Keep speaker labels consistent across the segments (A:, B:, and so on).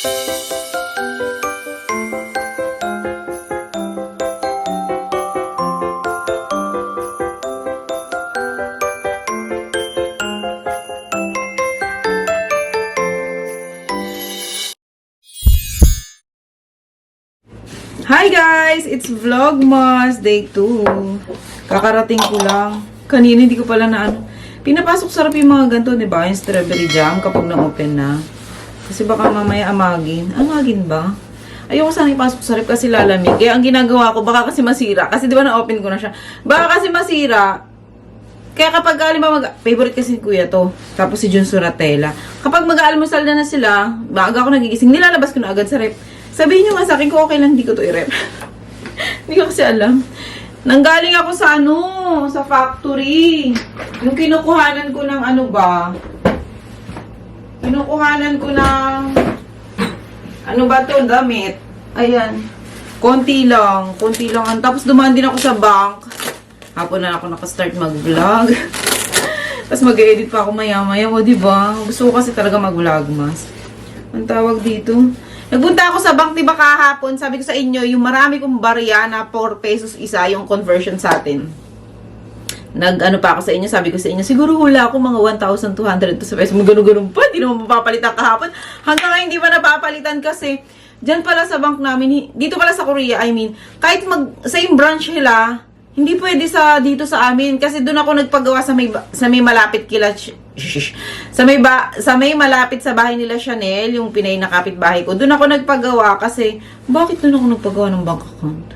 A: Hi guys! It's Vlogmas Day 2. Kakarating ko lang. Kanina hindi ko pala na ano. Pinapasok sarap yung mga ganito, di ba? Yung strawberry jam kapag na-open na. Kasi baka mamaya amagin. Amagin ba? Ayoko sana ipasok sarap kasi lalamig. Kaya ang ginagawa ko, baka kasi masira. Kasi di ba na-open ko na siya. Baka kasi masira. Kaya kapag favorite kasi ni Kuya to. Tapos si Jun Suratella. Kapag mag-aalmusal na sila, baga ako nagigising, nilalabas ko na agad sa rep. Sabihin nyo nga sa akin kung okay lang, hindi ko to i-rep. Hindi ko kasi alam. Nanggaling ako sa sa factory. Yung kinukuhanan ko ng ano ba? Kinukuhanan ko ng ano ba to? Damit. Ayan. Konti lang. Tapos dumaan din ako sa bank. Hapon na ako nakastart mag-vlog. Tapos mag-edit pa ako maya-maya. O, diba? Gusto ko kasi talaga mag-vlog, mas. Ang tawag dito? Nagpunta ako sa bank, diba kahapon, sabi ko sa inyo, yung marami kong barya na 4 pesos isa, yung conversion sa atin. Nag-ano pa ako sa inyo, sabi ko sa inyo, siguro hula ako mga 1,200 pesos. Ganun-ganun pa, hindi naman mapapalitan kahapon. Hanggang ngayon, hindi pa napapalitan kasi, dyan pala sa bank namin, dito pala sa Korea, I mean, kahit same branch nila, hindi pwede dito sa amin kasi doon ako nagpagawa sa may malapit kila sa may malapit sa bahay nila Chanel, yung Pinay na kapitbahay ko. Doon ako nagpagawa kasi bakit doon ako nagpagawa ng bank account?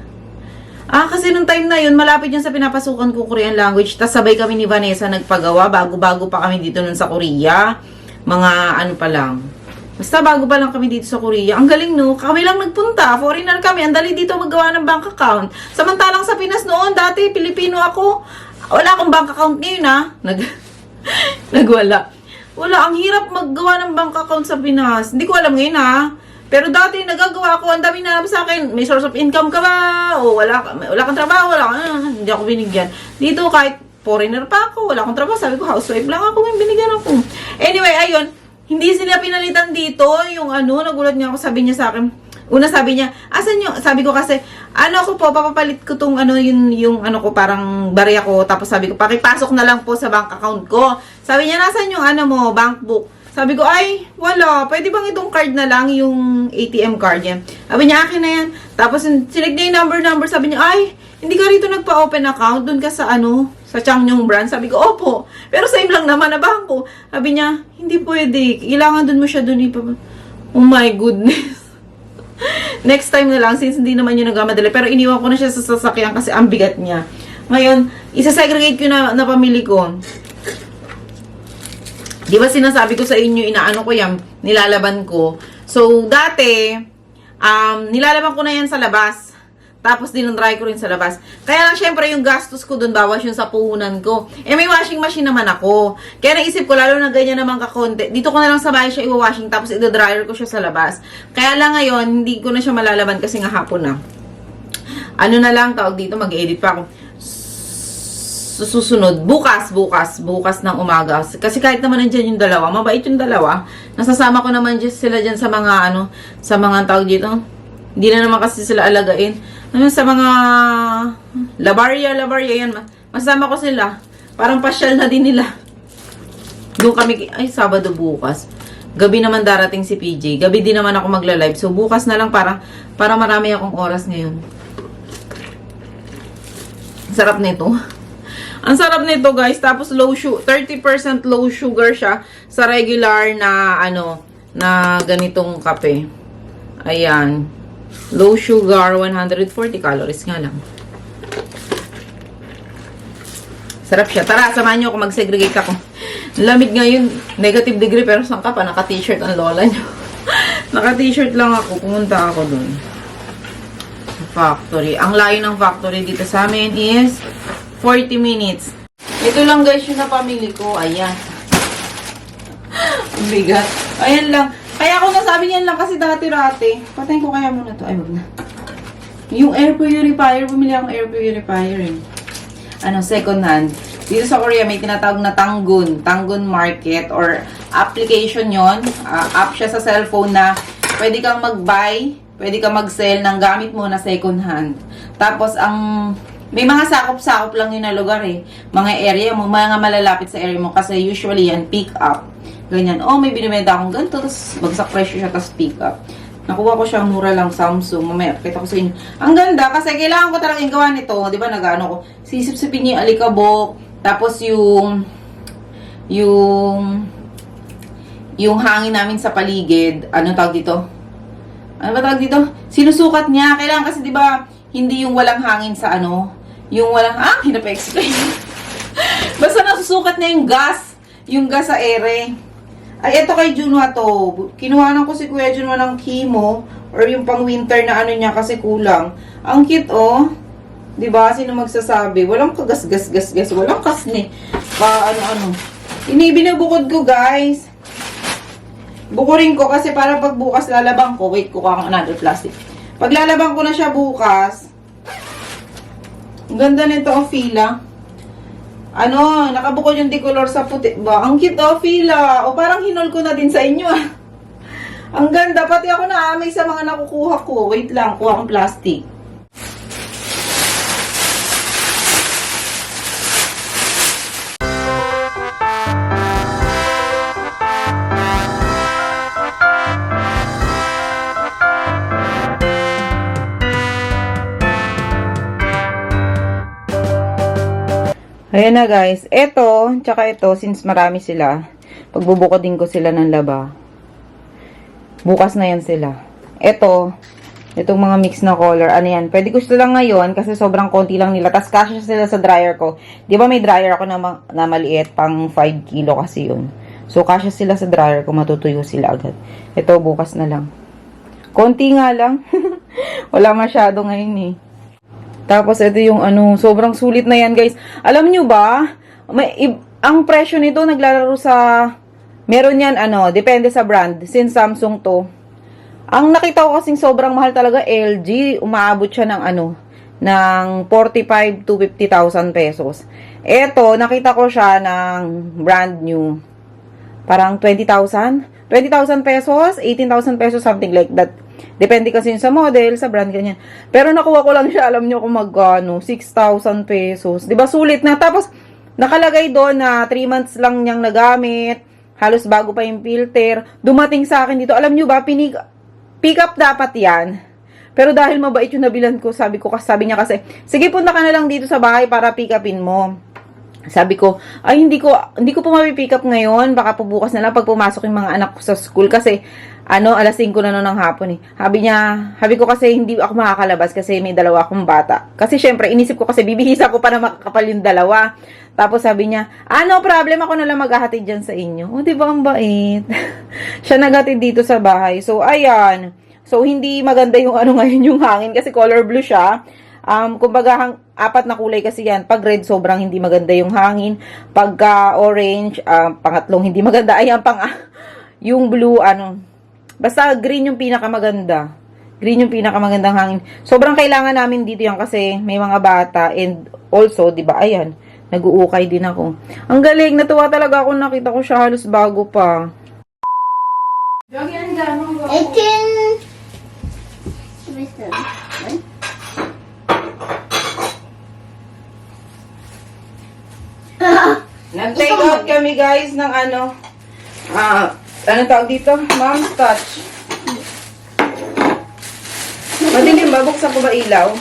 A: Kasi nung time na yun, malapit yun sa pinapasukan ko Korean language. Tas sabay kami ni Vanessa nagpagawa, bago-bago pa kami dito nun sa Korea. Mga ano pa lang. Basta bago pa lang kami dito sa Korea. Ang galing, no? Kami lang nagpunta. Foreigner kami. Ang dali dito maggawa ng bank account. Samantalang sa Pinas noon, dati, Pilipino ako. Wala akong bank account ngayon, ha? Nagwala. Wala. Ang hirap maggawa ng bank account sa Pinas. Hindi ko alam ngayon, ha? Pero dati, nagagawa ko. Ang dami na sa akin. May source of income ka ba? O wala kang trabaho. Hindi ako binigyan. Dito, kahit foreigner pa ako. Wala akong trabaho. Sabi ko, housewife lang ako. May binigyan ako. Anyway, ayun. Hindi sila pinalitan dito, yung nagulat niya ako, sabi niya sa akin. Una sabi niya, asan yung, sabi ko kasi, ko po, papapalit ko tong yung ko, parang barya ko. Tapos sabi ko, pakipasok na lang po sa bank account ko. Sabi niya, nasan yung mo, bank book? Sabi ko, ay, wala. Pwede bang itong card na lang, yung ATM card niya? Sabi niya, akin na yan. Tapos, sinig niya yung number. Sabi niya, ay, hindi ka rito nagpa-open account, dun ka sa sa Changnyeong brand. Sabi ko, opo. Pero same lang naman na bangko. Sabi niya, hindi pwede. Kailangan dun mo siya dun Oh my goodness. Next time na lang, since hindi naman yun nagmamadali. Pero iniwan ko na siya sa sasakyan kasi ang bigat niya. Ngayon, isa-segregate ko na pamili ko. Di ba sinasabi ko sa inyo, inaano ko yan, nilalaban ko. So, dati, nilalaban ko na yan sa labas. Tapos dinondry ko rin sa labas. Kaya lang syempre yung gastos ko doon bawas yung sa puhunan ko. May washing machine naman ako. Kaya naisip ko lalo na ganyan naman kakonti. Dito ko na lang sa bahay siya i-washing tapos i-dryer ko siya sa labas. Kaya lang ngayon hindi ko na siya malalaban kasi nga hapon na. Na lang tawag dito, mag-edit pa ako. Susunod, bukas ng umaga. Kasi kahit naman nandiyan yung dalawa, mabait yung dalawa. Nasasama ko naman sila dyan sa mga sa mga tawag dito. Hindi na naman kasi sila alagain. Sa mga labarya yan. Masama ko sila. Parang pasyal na din nila. Doon kami, Sabado bukas. Gabi naman darating si PJ. Gabi din naman ako magla-live. So, bukas na lang para marami akong oras ngayon. Sarap nito. Ang sarap nito, guys. Tapos, 30% low sugar siya sa regular na, na ganitong kape. Ayan. Low sugar, 140 calories nga lang. Sarap siya. Tara, samahan nyo ako. Mag-segregate ako. Lamig ngayon. Negative degree. Pero saan ka pa? Naka-t-shirt ang lola nyo. Naka-t-shirt lang ako. Pumunta ako dun. Factory. Ang layo ng factory dito sa amin is 40 minutes. Ito lang guys yung napamili ko. Ayan. Bigat. Ayan lang. Kaya ako nasabi niyan lang kasi dati-rate. Patayin ko kaya muna to. Ay, wag na. Yung air purifier, bumili akong air purifier eh. Second hand. Dito sa Korea may tinatawag na Tangun. Tangun Market or application yon. App siya sa cellphone na pwede kang mag-buy, pwede kang mag-sell ng gamit mo na second hand. Tapos, may mga sakop-sakop lang yun na lugar eh. Mga area mo, mga malalapit sa area mo. Kasi usually yan, pick up. Ganyan. Oh, may binibenta akong ganito, tapos bagsak presyo siya, tapos pick up. Nakuha ko siya mura lang, Samsung. Mamaya, kita ko sa inyo. Ang ganda, kasi kailangan ko talagang gawa nito. Di ba, nag-ano ko. Sisip-sipin niyo yung alikabok. Tapos yung hangin namin sa paligid. Ano tawag dito? Ano ba tawag dito? Sinusukat niya. Kailangan kasi, di ba, hindi yung walang hangin sa ano. Yung walang, hindi na pa-explain. Basta nasusukat niya yung gas. Yung gas sa ere. Ay, eto kay Junwa to. Kinuhanan ko si Kuya Junwa ng chemo or yung pang winter na ano niya kasi kulang. Ang cute, oh. Diba? Sino magsasabi? Walang kagas-gas-gas-gas. Walang kasni. Ano-ano. Binubukod ko, guys. Bukurin ko kasi para pag bukas lalabang ko. Wait, kukuha ko another plastic. Pag lalabang ko na siya bukas, ang ganda nito, oh, fila. Ano, nakabukod yung decolor sa puti. Ba, ang cute, oh, fila. O, parang hinol ko na din sa inyo, ah. Ang ganda. Pati ako naamay sa mga nakukuha ko. Wait lang, kuha akong plastic. Ayan na guys, eto, tsaka ito, since marami sila, pagbubukodin ko sila ng laba. Bukas na yan sila. Eto, itong mga mix na color, ano yan, pwede ko sila ngayon kasi sobrang konti lang nila. Tapos kasya sila sa dryer ko. Di ba may dryer ako na maliit, pang 5 kilo kasi yun. So kasya sila sa dryer ko, matutuyo sila agad. Ito, bukas na lang. Konti nga lang. Wala masyado ngayon eh. Tapos, ito yung ano, sobrang sulit na yan, guys. Alam nyo ba, ang presyo nito naglalaro sa, meron yan, ano, depende sa brand. Since Samsung to. Ang nakita ko kasing sobrang mahal talaga, LG, umaabot siya ng ano, ng 45 to 50,000 pesos. Ito, nakita ko siya ng brand new. Parang 20,000? 20,000 pesos, 18,000 pesos, something like that. Depende kasi yun sa model, sa brand, ganyan. Pero nakuha ko lang siya, alam nyo kung magkano, 6,000 pesos. Diba, sulit na. Tapos, nakalagay doon na 3 months lang niyang nagamit, halos bago pa yung filter. Dumating sa akin dito, alam nyo ba, pick up dapat yan. Pero dahil mabait yung nabilan ko, sabi niya kasi, sige, punta ka na lang dito sa bahay para pick upin mo. Sabi ko, ay hindi ko po mapipick up ngayon, baka po bukas na lang pag pumasok yung mga anak ko sa school kasi alas 5 na ng hapon eh. Sabi ko kasi hindi ako makakalabas kasi may dalawa akong bata. Kasi syempre, inisip ko kasi bibihisa ko para makakapal yung dalawa. Tapos sabi niya, no problem, ako na lang maghahatid dyan sa inyo. O, diba ang bait? Siya naghatid dito sa bahay. So, ayan. So, hindi maganda yung ngayon yung hangin kasi color blue siya. Kumbaga, 4 na kulay kasi yan. Pag red, sobrang hindi maganda yung hangin. Pagka orange, pangatlong hindi maganda. Ayan, yung blue, basta green yung pinakamaganda. Green yung pinakamagandang hangin. Sobrang kailangan namin dito yan kasi may mga bata. And also, di ba, ayan, nag-uukay din ako. Ang galing, natuwa talaga ako. Nakita ko siya halos bago pa. Nag-take out kami guys ng ano tawag dito? Mom's Touch. Madilim ba? Buksan ko ba ilaw?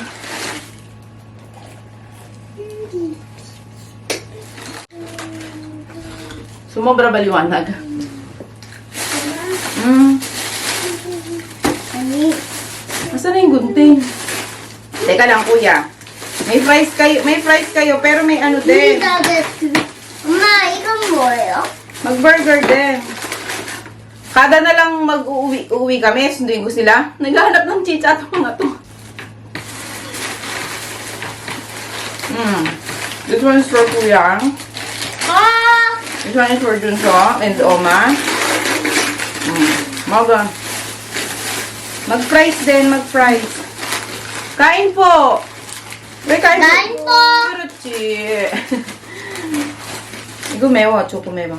A: Sumobra ba liwanag? Nasaan na yung gunting? Teka lang kuya. May fries kayo, pero may ano din.
B: 엄마, 이건 뭐예요?
A: Mag-burger din. Kada na lang mag-uwi kami, sunduin ko sila. Naghahanap ng chicha at mga to. This one is for Kuya. This one is for Junso and Oma. Maga. Mag-fries din, mag-fries. Kain po! Kain
B: po!
A: 그렇지. 이거 매워, 조금 매워.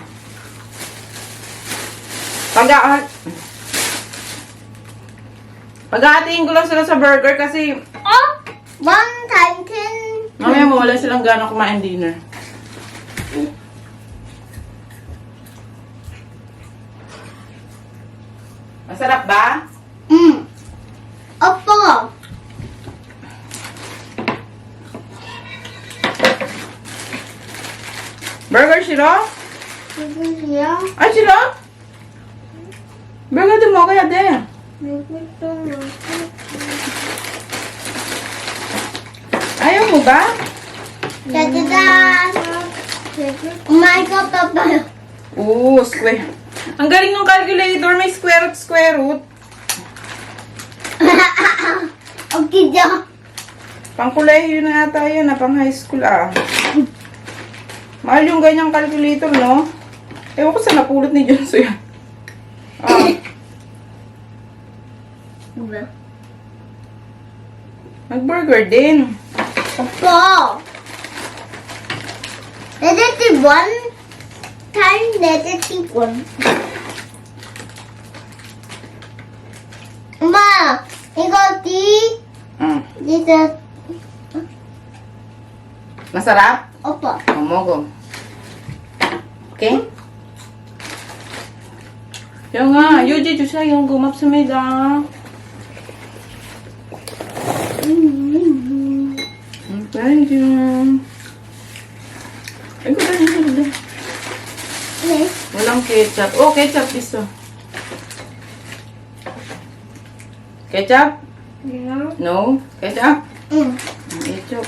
A: Pag-aatiin ko lang sila sa burger kasi
B: Oh, 1 time 10.
A: mamaya mawala silang gano'ng kumain dinner. Masarap ba?
B: Opo.
A: Burger sila?
B: Siya.
A: Ay, sila? Burger din mo kaya din. Ayaw mo ba?
B: Tatadan! Oh my God, Papa.
A: Oo, square. Ang galing ng calculator. May square root, square root.
B: Okay, Joe.
A: Pang kolehiyo na ata yan, pang high school Mahal yung ganyang calculator, no? Ewan ko sa napulot ni Jonso yan. Nag-burger din.
B: Opo. Negative 1 times negative 1. Ma, ikaw dito.
A: Masarap?
B: Opo.
A: Mogo. Okay? Yung nga, Yuji, Diyo siya yung gumapsumida. Thank you. Ay, ko dahil.
B: Okay.
A: Walang ketchup. Oh, ketchup iso. Ketchup?
B: Yeah.
A: No? Ketchup?
B: Mm.
A: Ketchup.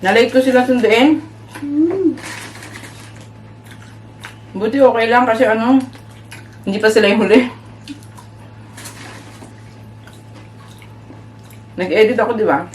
A: Nalate ko sila sunduin. Buti okay lang kasi hindi pa sila yung huli. Nag-edit ako, di ba?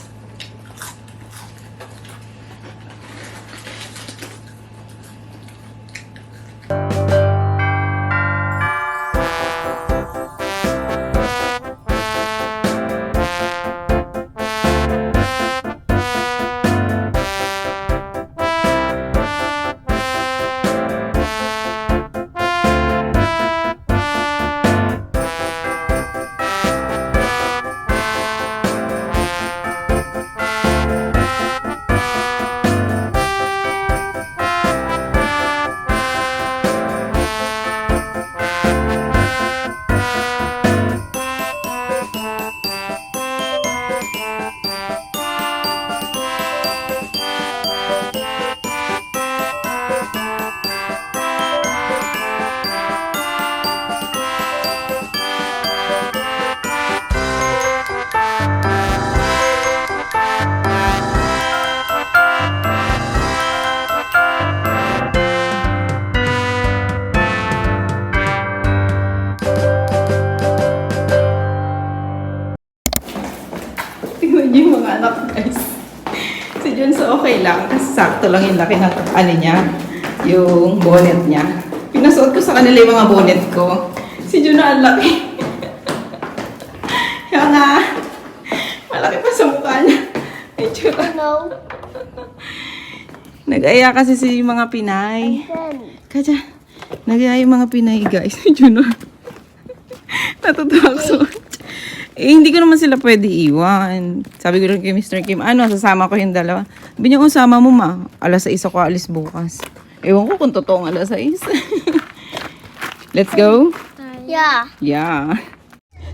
A: Tingnan niyo yung mga anak, guys. Si Junso okay lang kasi sakto lang yung laki ng niya, yung bonnet niya. Pinasuot ko sa kanila yung mga bonnet ko. Si Juno ang laki. Kaya nga, malaki pa sa mukha niya. Medyo.
B: No.
A: Nag-aya kasi si mga Pinay. Kaya, nag-aya yung mga Pinay, guys. Si Juno. Natutuwa ako. Hindi ko naman sila pwede iwan. Sabi ko rin kay Mr. Kim, sasama ko yung dalawa. Sabi niya, sama mo ma. 6:00 ako alis bukas. Ewan ko kung totoong 6:00. Let's go?
B: Yeah.
A: Yeah.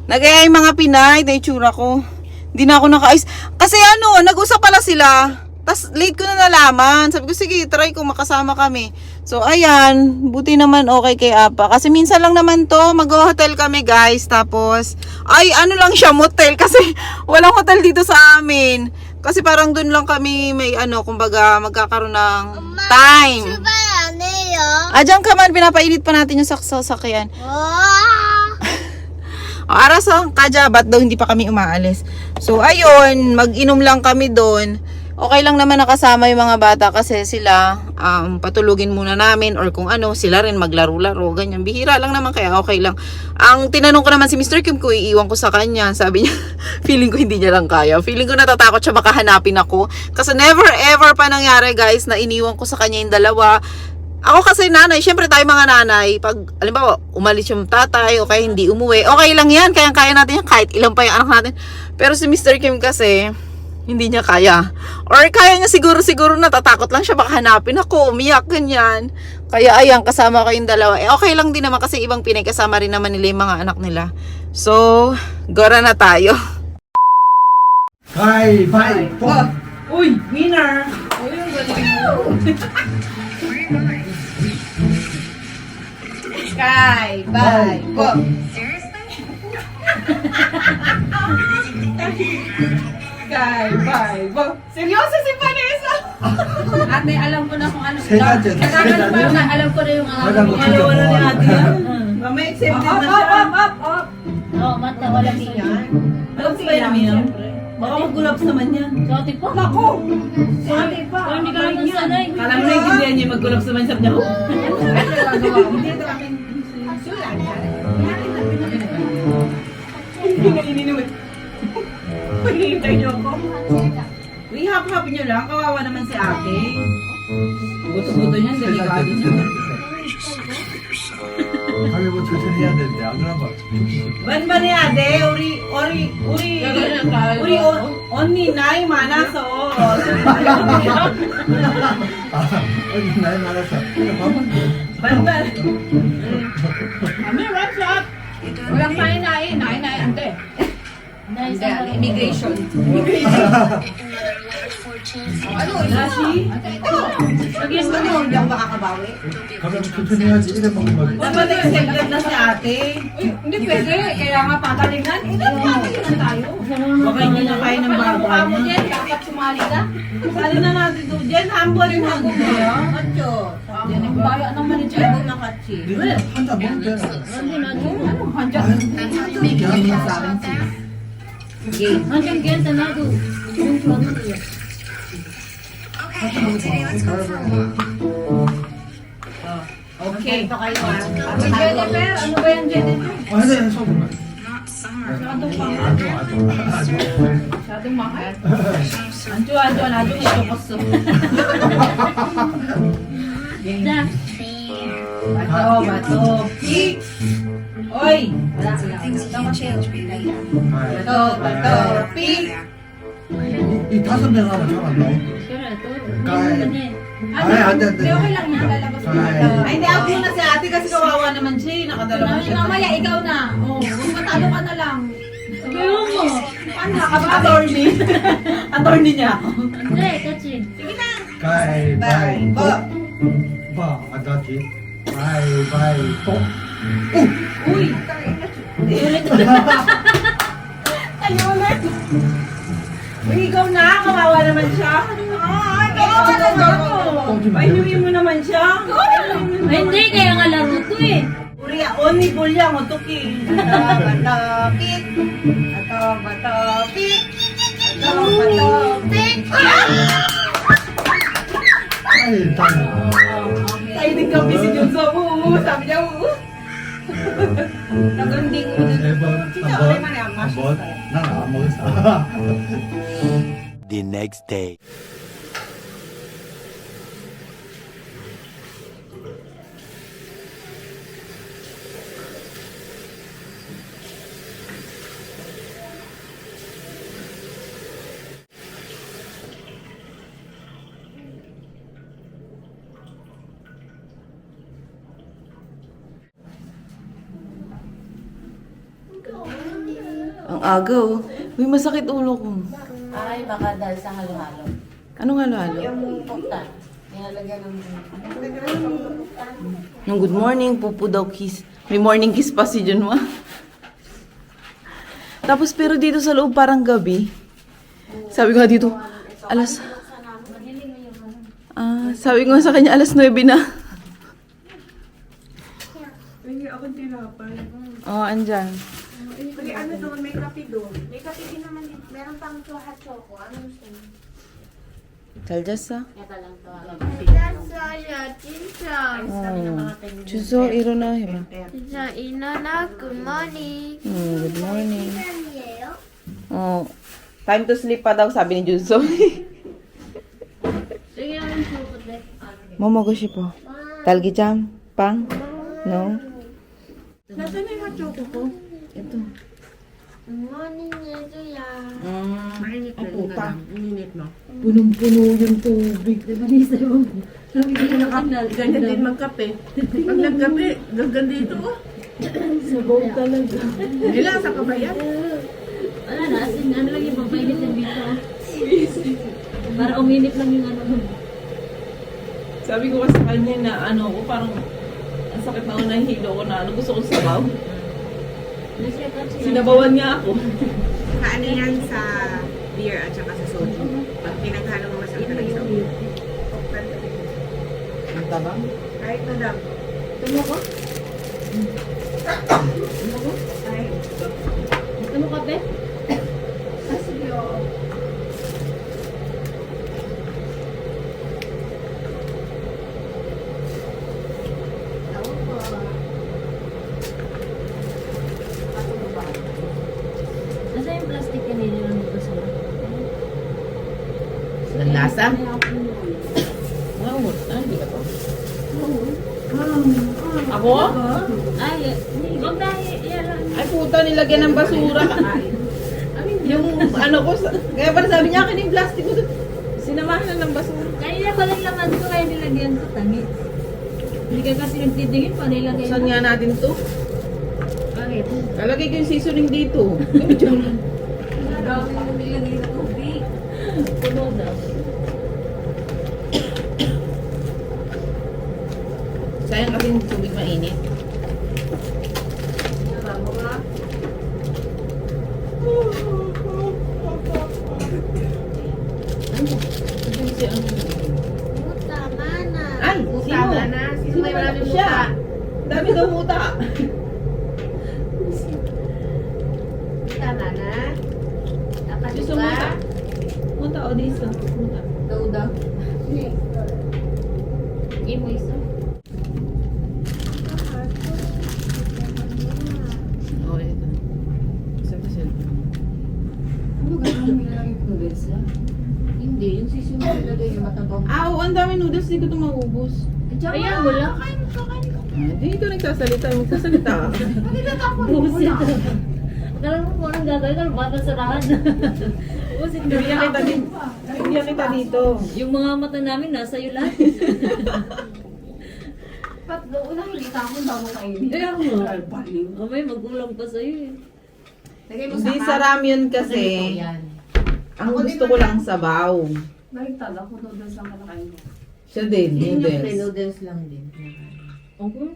A: Nagaya yung mga Pinay, na itsura ko. Hindi na ako naka-ayos. Kasi nag-usap pala sila. Tapos late ko na nalaman. Sabi ko, sige, try ko, makasama kami. So, ayan. Buti naman okay kay Apa. Kasi minsan lang naman to, mag-hotel kami, guys. Tapos, lang siya, motel. Kasi walang hotel dito sa amin. Kasi parang dun lang kami may kumbaga, magkakaroon ng time. Diyan ka man, pinapainit pa natin yung sakyan. Aras ang kadya, ba't daw hindi pa kami umaalis? So, ayun, mag-inom lang kami doon. Okay lang naman nakasama yung mga bata kasi sila patulugin muna namin or kung ano, sila rin maglaro-laro, ganyan. Bihira lang naman kaya okay lang. Ang tinanong ko naman si Mr. Kim kung iiwan ko sa kanya, sabi niya, feeling ko hindi niya lang kaya. Feeling ko natatakot siya makahanapin ako. Kasi never ever pa nangyari guys na iniwan ko sa kanya yung dalawa. Ako kasi nanay, syempre tayo mga nanay, pag alimbawa umalis yung tatay o kaya hindi umuwi, okay lang yan, kaya natin yan kahit ilang pa yung anak natin. Pero si Mr. Kim kasi, hindi niya kaya. Or kaya niya siguro natatakot lang siya baka hanapin ako, umiyak, ganyan. Kaya ayan, kasama ko yung dalawa. Okay lang din naman kasi ibang Pinay, kasama rin naman nila yung mga anak nila. So, gora na tayo.
C: Bye, bye.
A: Uy, winner! Uy, ang galing mo. Sky, bye, po. Sky, bye, po. Seryoso si Vanessa?
D: Ate, alam ko na kung ano
C: 세 가지, 세 가지.
D: Alam ko na yung
C: Alam mo,
D: alam ko na ni ate yan.
A: Mamay accepted na siya.
D: Oo, mata, wala niyan.
A: Alam ko ba yun yan? Baka mag-gulaps naman yan.
D: So, ate pa?
A: Ako!
D: Ate pa? Hindi ka naman sanay.
A: Kala mo na yung hindi niya mag-gulaps naman sabi niya. Hindi ito kami. Hindi na ininuwi. Pag-iintay niyo ako. Uy, happy niyo lang. Kawawa naman si ate. Buto-buto niyan, delikado niya.
C: 하면 뭐 천천히 해야 되는데 안 그러면
A: Ban ba ni ate? Uri, only nai manaso.
C: 아니 나이 많아서 밥은
A: Ban ba?
D: Kami, what's up? Walang nain, ante. Immigration.
A: Ano, Nashi?
D: Lagyan mo mo.
A: Hindi ako makakabawi.
C: 가면 천천히 해야지 이래 먹으면
A: Ba't ba na-accepted na si ate?
D: Hindi pwede. Kaya nga pagalingan. Hindi, pagalingan tayo.
A: Baka hindi na kaya ng baba
D: Mo
A: niya.
D: dyan, dapat sumali ka.
A: Sali na natin doon. Diyan, hambol yung hambol mo yun. Macho.
D: Yan ang baya naman ni Jen.
A: Ito na kachi.
C: 한잔 먹으면 되나
D: Ano, handyan.
A: Bigyan mo sa akin sis. Game.
D: Handyan kaya sa nado. Yung flow mo yun.
A: Okay.
D: Ito kayo ah. Jennifer, ano ba yan Jennifer?
C: 아니 소금만
D: Masyadong mahal. Anjo, isyokos. Na.
A: Bato. Pik. Oy.
D: Wala.
A: Bato. Pik.
C: 이 다섯 명 하면 잘안 나와
D: Kaya ito.
C: Kaya.
D: Ano?
C: Ay, ande.
D: Hindi, okay lang yan. Lalabas ko
C: Ay.
D: na.
A: Ay, hindi ako muna si ate kasi kawawa naman siya. Nakadalawa siya.
D: Mamaya, ikaw na. Oo, matalo ka na lang. Sabihin mo. Paano ka ba?
A: Attorney. Attorney niya ako.
D: Hindi, Kachin.
C: 가위바위보 봐 아다지 가위바위보
A: Uy.
D: Tayo ulit.
A: Uy, ikaw na. Kawawa naman siya. Ay, kawawa naman ako. Painumin mo naman siya.
D: Ay, hindi, kaya nga laro to eh.
A: Uri, only bulyang o tuki. Bato, pik. Bato, pik. Bato, pik.
C: 아이 다음
A: Tayo din kami si Junso mo. Sabi niya, naganding mo dun.
C: 난안 먹었어
E: The next day.
A: Ang agaw. Uy, masakit ulo ko.
D: Ay, baka dahil sa halo-halo.
A: Anong halo-halo?
D: Yung puktan. Nilalagyan ng...
A: Nung good morning, pupu daw kiss. May morning kiss pa si Junwa. Tapos pero dito sa loob parang gabi. Sabi ko nga dito, sabi ko nga sa kanya alas 9 na. Oo, andyan.
B: Ano doon, may kape doon. May kape din naman. Meron pang hot choco. Ano gusto mo?
A: 잘 잤어?
B: 잤어요, 진짜.
A: 주소 일어나 해봐.
B: 진짜 일어나, 굿모닝.
A: Good morning.
B: 시간이에요?
A: Time to sleep pa daw sabi ni Juso. 뭐 먹고 싶어? 딸기잼? 빵? No? Nasaan na yung hot choco ko? Ito.
B: 굿모닝, 얘들아.
A: Puta. Punong-puno yung tubig.
E: Ganyan din magkape. Pag nagkape, gaganda ito oh.
A: Sabaw talaga.
E: Hindi lang sa kabayan.
D: Wala na, as in, ano lang yung papainit yung dito. Para uminit lang yung ano.
A: Sabi ko kasi sa kanya na ano ko parang ang sakit na unang hilo ko na ano gusto ko sabaw. Sinabawan niya ako.
E: Kaano yan sa beer at saka sa soju. Pag pinaghalo mo masarap na ng soju.
A: Ang tabang?
E: Kahit na lang.
D: Gusto mo kape? Nasa yung plastic kanina lang ito sila?
A: Ang lasa? Wow, hindi ka to. Ako?
D: Ay, hindi. Huwag na, yan.
A: Ay puta, nilagyan ng basura. Yung ano ko, kaya pala sabi niya akin yung plastic ko. Sinamahan na ng basura.
D: Kanina pa lang laman ko kaya nilagyan ko tangi. Hindi ka kasi nagtitingin pa nilagay
A: Saan nga natin to?
D: Bakit?
A: Lalagay ko yung seasoning dito. Medyo
D: Dami mo nilagay na tubig. Puno daw.
A: sayang kasi yung tubig mainit.
B: Tama na.
A: Ay, sino?
E: Tama na. Sino may maraming
A: Siya. Dami daw muta.
E: Tama na. Dapat
A: Gusto muta. Muta o dito. Muta.
E: daw.
D: Game mo isa.
A: Oh, ito. Isa pa siya.
E: Ano gagawin mo lang yung noodles na? Hindi, yung sisyo mo nilagay yung matangkong.
A: Aw, ang dami noodles. Hindi ko ito maubos.
D: Ayan, wala.
A: Hindi ito nagsasalita. Magsasalita ka.
D: Busit. Akala mo kung anong gagawin ka, bata sa rahan. Busit na
A: Bigyan kita dito. Bigyan kita dito.
D: Yung mga mata namin, nasa iyo lahat.
E: Ba't doon na hindi ka ako bago kainin?
D: Kaya mo. Mamay, magulang pa sa'yo eh.
E: Lagay mo
A: Hindi
E: sa
A: sa ramyun kasi.
E: yan.
A: Ang gusto ko lang sabaw.
E: Baliktad ako noodles lang kalakain ko.
A: Siya din,
E: Yun yung
A: noodles.
E: noodles lang din.
D: Okay.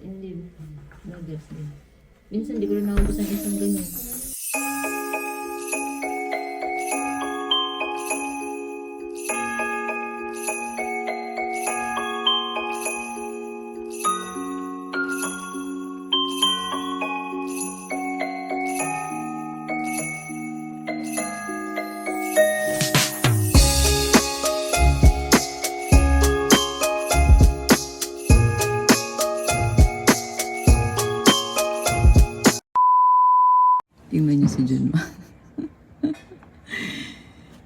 D: Hindi. Noodles din. Minsan, di ko rin nakabos ang isang ganyan.
A: Tingnan niyo si Junma.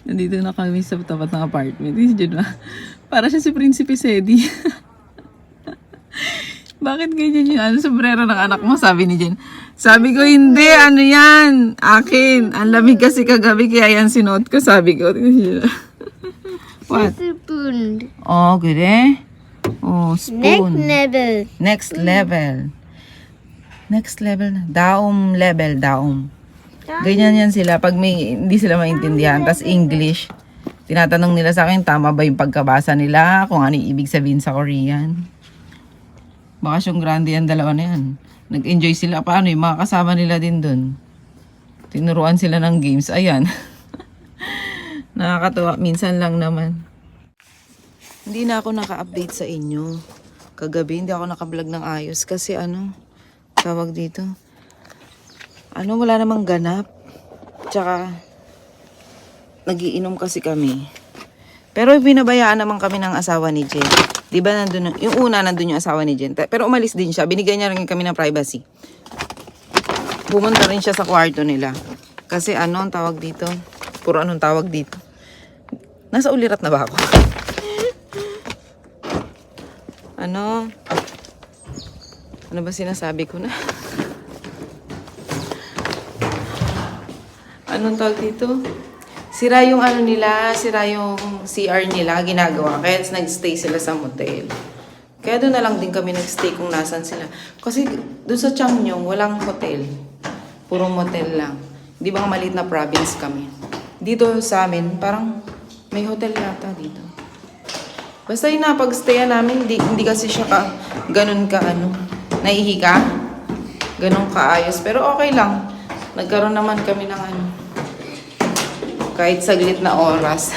A: Nandito na kami sa tapat ng apartment. Si Junma. Para siya si Prinsipe Sedi. Bakit ganyan yung ano, sombrero ng anak mo? Sabi ni Jen. Sabi ko, hindi. Ano yan? Akin. Ang lamig kasi kagabi kaya yan sinuot ko. Sabi ko. What?
B: Spoon.
A: Oh, good Oh,
B: Next
A: spoon.
B: level.
A: Next level. Next level na. Daum level, daum. Ganyan yan sila. Pag may, hindi sila maintindihan. Tas English. Tinatanong nila sa akin, tama ba yung pagkabasa nila? Kung ano yung ibig sabihin sa Korean. Bakasyong grande yan, dalawa na yan. Nag-enjoy sila. Paano yung mga kasama nila din dun? Tinuruan sila ng games. Ayan. Nakakatawa. Minsan lang naman. Hindi na ako naka-update sa inyo. Kagabi, hindi ako naka-vlog ng ayos. Kasi ano, tawag dito. Ano, wala namang ganap. Tsaka, nagiinom kasi kami. Pero binabayaan naman kami ng asawa ni Jen. Di ba nandun, yung una nandun yung asawa ni Jen. Pero umalis din siya. Binigyan niya rin kami ng privacy. Pumunta rin siya sa kwarto nila. Kasi ano ang tawag dito? Puro anong tawag dito? Nasa ulirat na ba ako? Ano? Ano ba sinasabi ko na? Anong tawag dito? Sira yung ano nila, sira yung CR nila, ginagawa. Kaya nag-stay sila sa motel. Kaya doon na lang din kami nag-stay kung nasan sila. Kasi doon sa Changnyeong, walang hotel. Purong motel lang. Di ba maliit na province kami. Dito sa amin, parang may hotel yata dito. Basta yung napag-stayan namin, hindi kasi siya ganun ka ano, naihiga. Ganun kaayos. Pero okay lang. Nagkaroon naman kami ng ano, kahit saglit na oras.